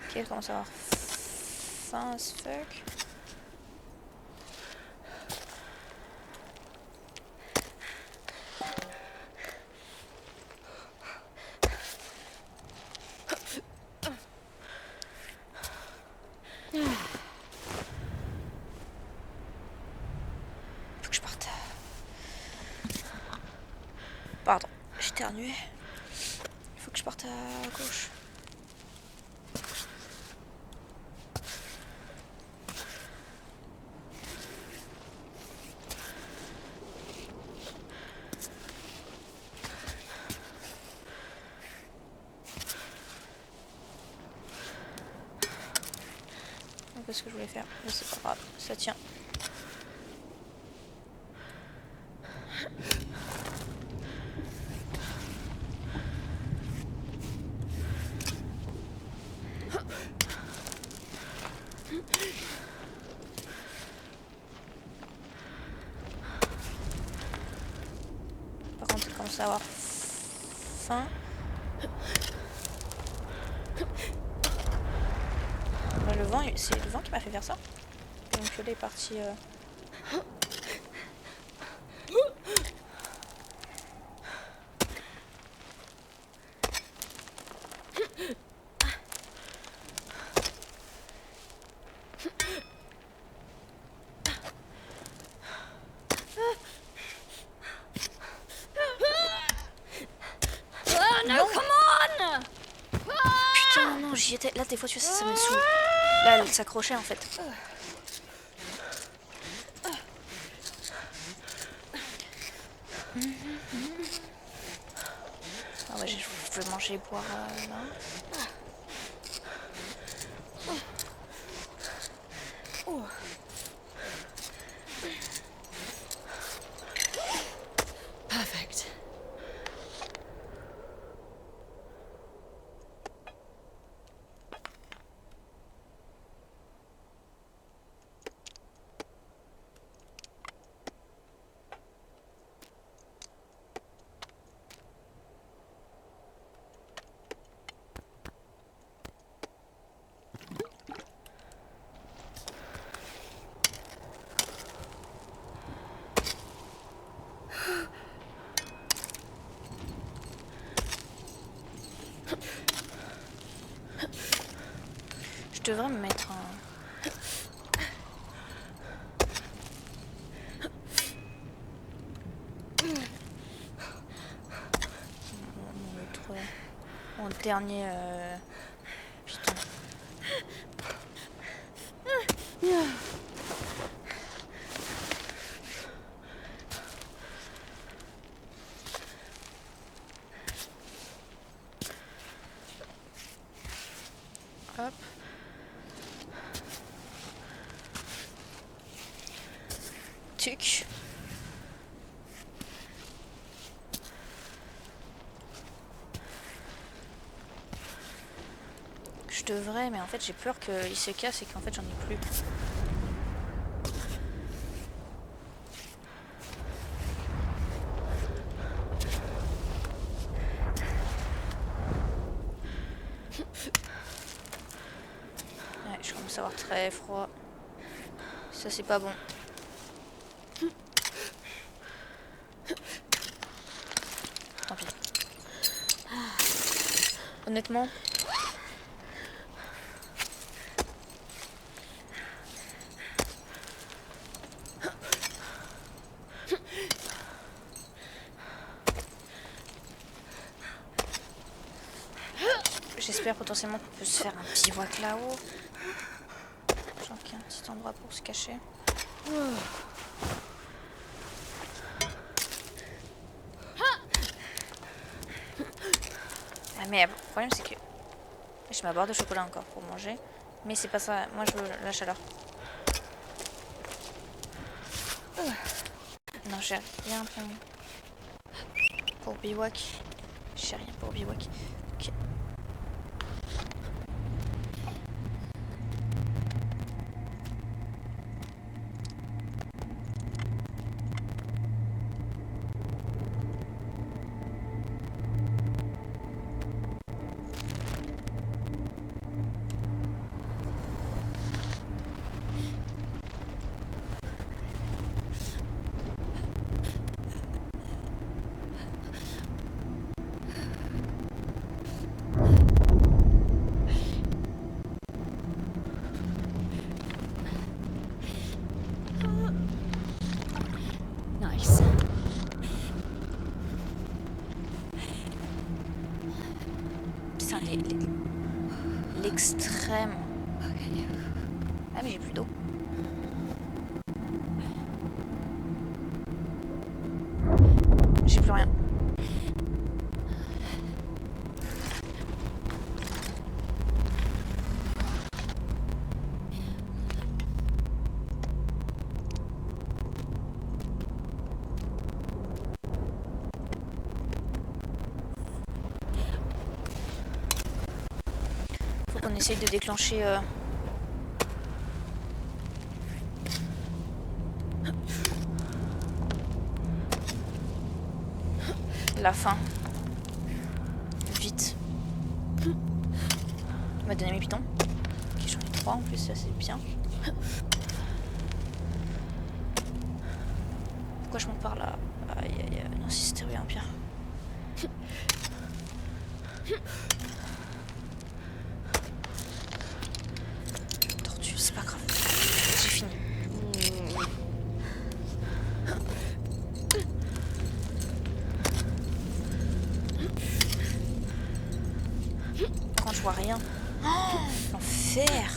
Ok, elle commence à avoir faim as fuck. Faut que je parte. Pardon, j'ai éternué. Il faut que je parte à gauche. Ce que je voulais faire, mais c'est pas grave, ça tient. Par contre, il commence à avoir faim. Le vent, c'est le vent qui m'a fait faire ça. Donc là, il est parti. des fois, tu vois, ça me saoule. Là, elle s'accrochait en fait. Ah ouais, je vais manger et boire là. Perfect. Je devrais me mettre un... Mon dernier piton. Hop. Tuc. Je devrais, mais en fait j'ai peur qu'il se casse et qu'en fait j'en ai plus. Ouais, je commence à avoir très froid. Ça c'est pas bon. Tant pis. Honnêtement, j'espère potentiellement qu'on peut se faire un bivouac là-haut. Genre qu'il y a un petit endroit pour se cacher. Ah mais le problème c'est que je m'aborde de chocolat encore pour manger. Mais c'est pas ça, moi je veux la chaleur. Non, j'ai rien pour bivouac. J'ai rien pour bivouac. Ok. Nice. Putain, l'extrême. Ah mais j'ai plus d'eau. J'ai plus rien. Faut qu'on essaye de déclencher la fin. Vite. Il m'a donné mes pitons. Ok, j'en ai 3 en plus, ça c'est bien. Pourquoi je monte par là? Aïe aïe aïe, non si c'était bien pire. Tortue, c'est pas grave. J'ai fini. Quand je vois rien. Oh, L'enfer.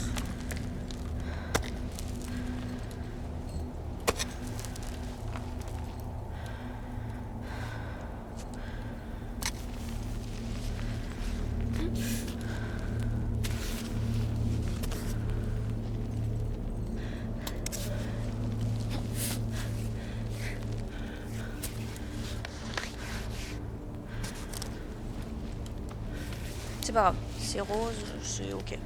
C'est pas grave, c'est rose, c'est ok.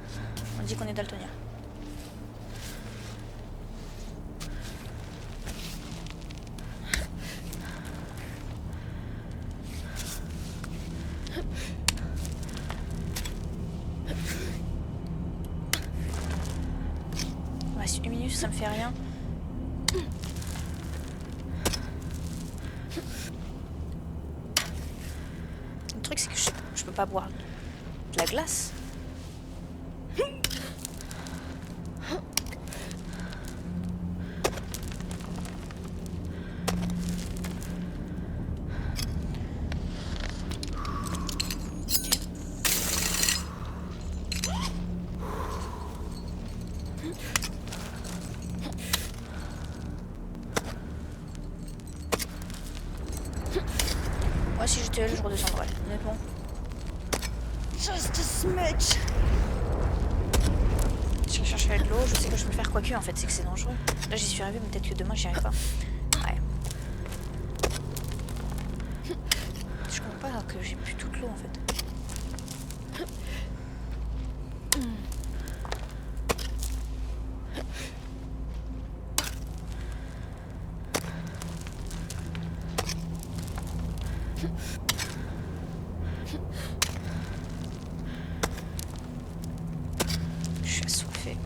On dit qu'on est daltonien. Il reste 1 minute, ça me fait rien. Le truc, c'est que je peux pas boire de la glace. Moi, si j'étais elle, je redescendrais, honnêtement. Just a smidge. Je cherche de l'eau, je sais que je peux le faire quoique en fait, c'est que c'est dangereux. Là j'y suis arrivée, mais peut-être que demain j'y arrive pas. Ouais. Je comprends pas que j'ai plus toute l'eau en fait. Je suis assoiffée.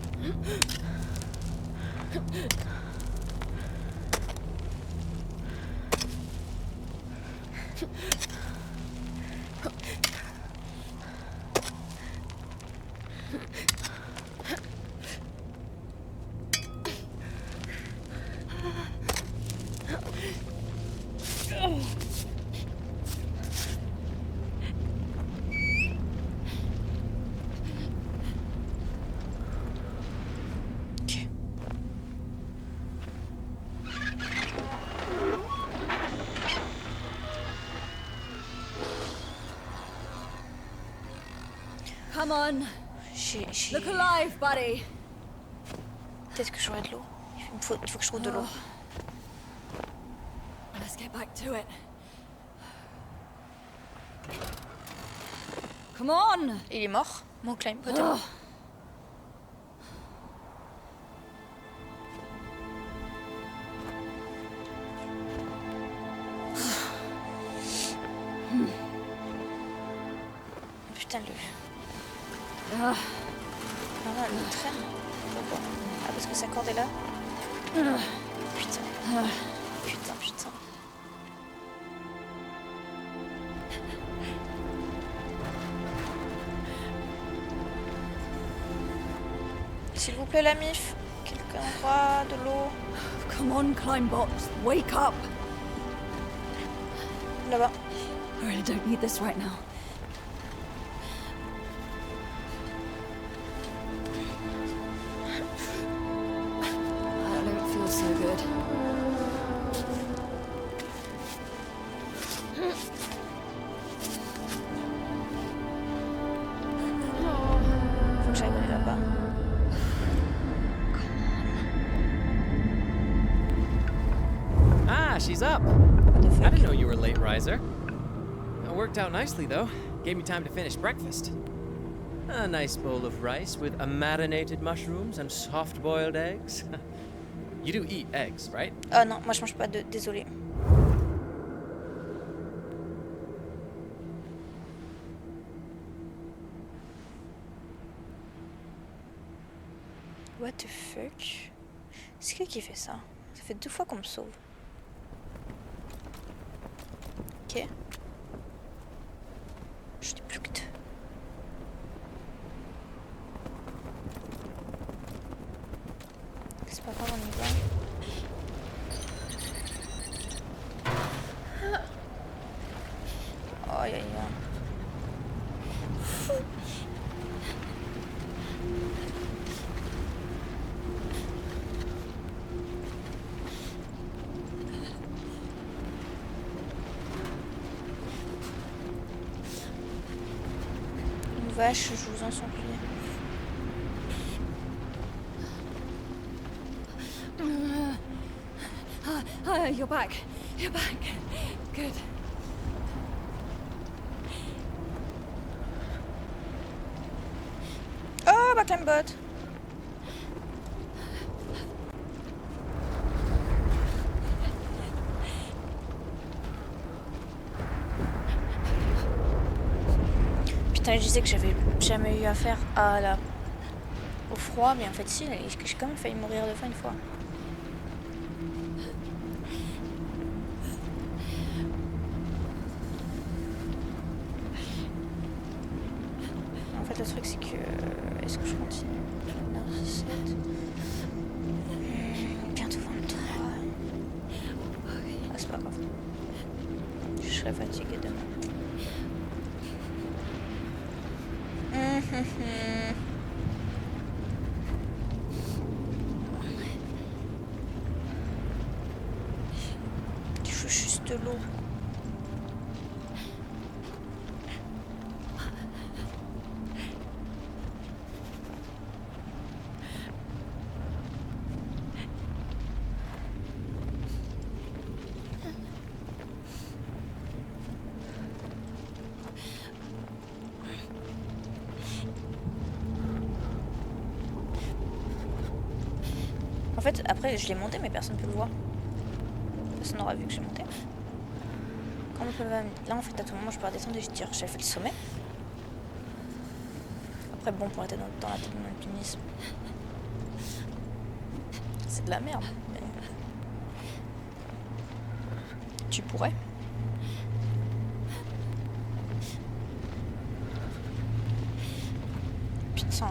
Ok. Come on, J'ai... look alive, buddy. Peut-être que j'aurai de l'eau. Il faut que je trouve de l'eau. Let's get back to it. Come on. Il est mort, mon climb peut-être. Putain, le... Ah, Non, non, le traîne. Pourquoi? Ah, parce que sa corde est là? Putain. Putain, putain. S'il vous plaît, la mif. Quelqu'un aura de l'eau? come on, Climbot. Wake up. Là-bas. I really don't need this right now. I don't feel so good. Faut que j'aille aller là-bas. Ah, she's up. What the I fuck? didn't know you were a late riser. It worked out nicely, though. Gave me time to finish breakfast. A nice bowl of rice with marinated mushrooms and soft-boiled eggs. You do eat eggs, right? Non, moi je mange pas de... Désolée. What the fuck? C'est qui fait ça? Ça fait 2 fois qu'on me sauve. Ok. Je n'ai plus que 2. C'est pas grave, on y va. Aïe aïe aïe. vache, je vous en supplie. You're back. You're back. Good. Oh, back and bot. Putain, je disais que j'avais jamais eu affaire à la... au froid, mais en fait si, j'ai quand même failli mourir de faim une fois. En fait le truc c'est que... est-ce que je continue? 17... bientôt 23... Ah c'est pas grave. Je serai fatiguée demain. Il faut juste de l'eau. En fait, après, je l'ai monté, mais personne ne peut le voir. Personne n'aura vu que j'ai monté. Quand on peut même... Là, en fait, à tout moment, je peux redescendre et je dire j'ai fait le sommet. Après, bon, pour être dans la tête de l'alpinisme, c'est de la merde. Mais... tu pourrais. Putain.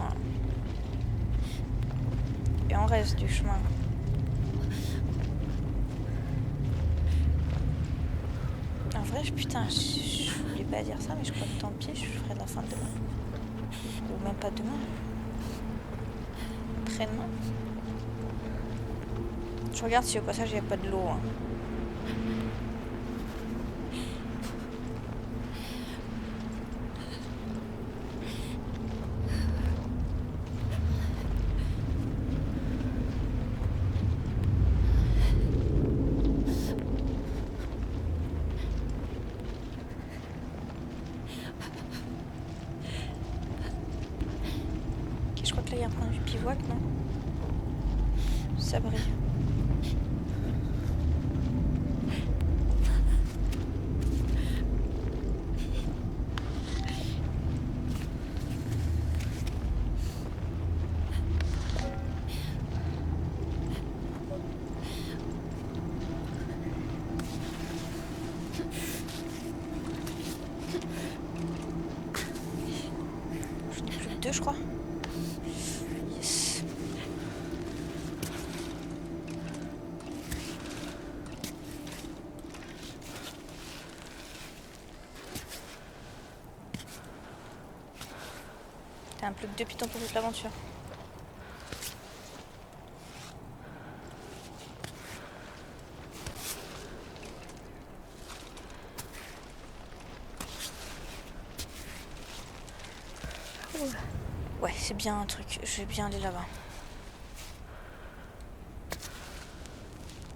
Et on reste du chemin. En vrai, putain, je voulais pas dire ça, mais je crois que tant pis, je ferai la fin de demain. Ou même pas demain. Après-demain. Je regarde si au passage il n'y a pas de l'eau. Hein. Ok, je crois que là il y a un point de vue bivouac, non? Ça brille. Je n'ai plus que deux, je crois. Yes. T'as un plus que deux pitons pour toute l'aventure. Ouais, c'est bien un truc. Je vais bien aller là-bas.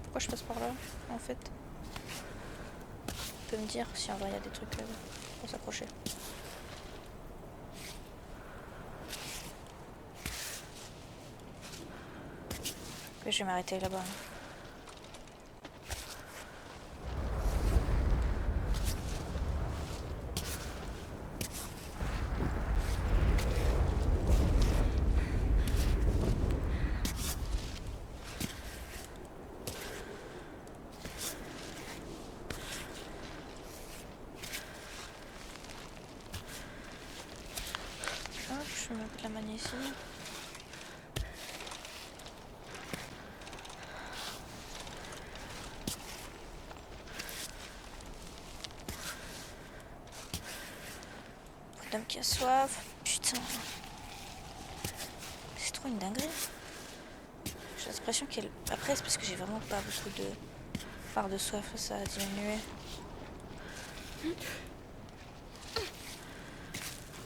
Pourquoi je passe par là, en fait? Tu peux me dire si en vrai il y a des trucs pour s'accrocher. Ok, je vais m'arrêter là-bas. Hop, je vais mettre la magnésie. L'homme qui a soif. Putain. C'est trop une dinguerie. J'ai l'impression qu'elle... Après, c'est parce que j'ai vraiment pas beaucoup de part de soif, ça a diminué.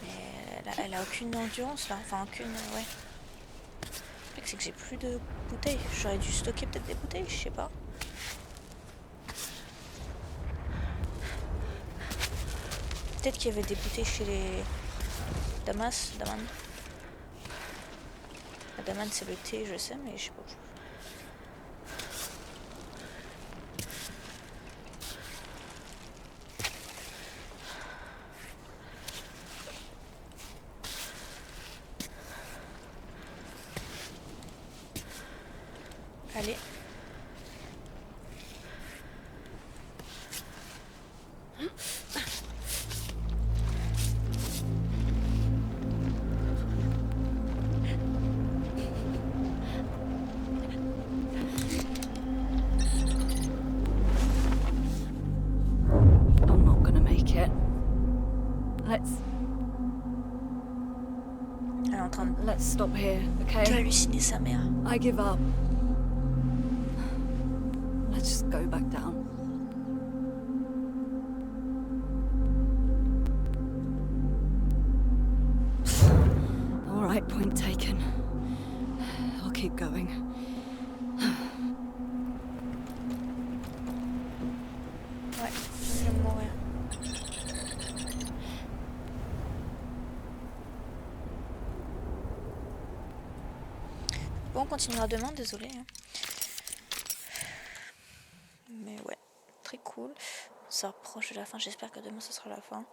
Mais Elle a aucune endurance là, enfin aucune... ouais. Le truc c'est que j'ai plus de bouteilles. J'aurais dû stocker peut-être des bouteilles, je sais pas. Peut-être qu'il y avait des bouteilles chez les... Daman. La Daman c'est le thé, je sais, mais je sais pas. Allez. I'm not gonna make it. Let's Elle est en train de let's stop here, okay? halluciner sa mère. I give up. Let's just go back down. All right, point taken. I'll keep going. Ouais, je vais mourir. Bon, on continuera demain, désolé. Mais ouais, très cool. On s'approche de la fin, j'espère que demain ce sera la fin.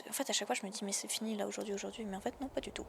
En fait, à chaque fois, je me dis, mais c'est fini là aujourd'hui, mais en fait, non, pas du tout.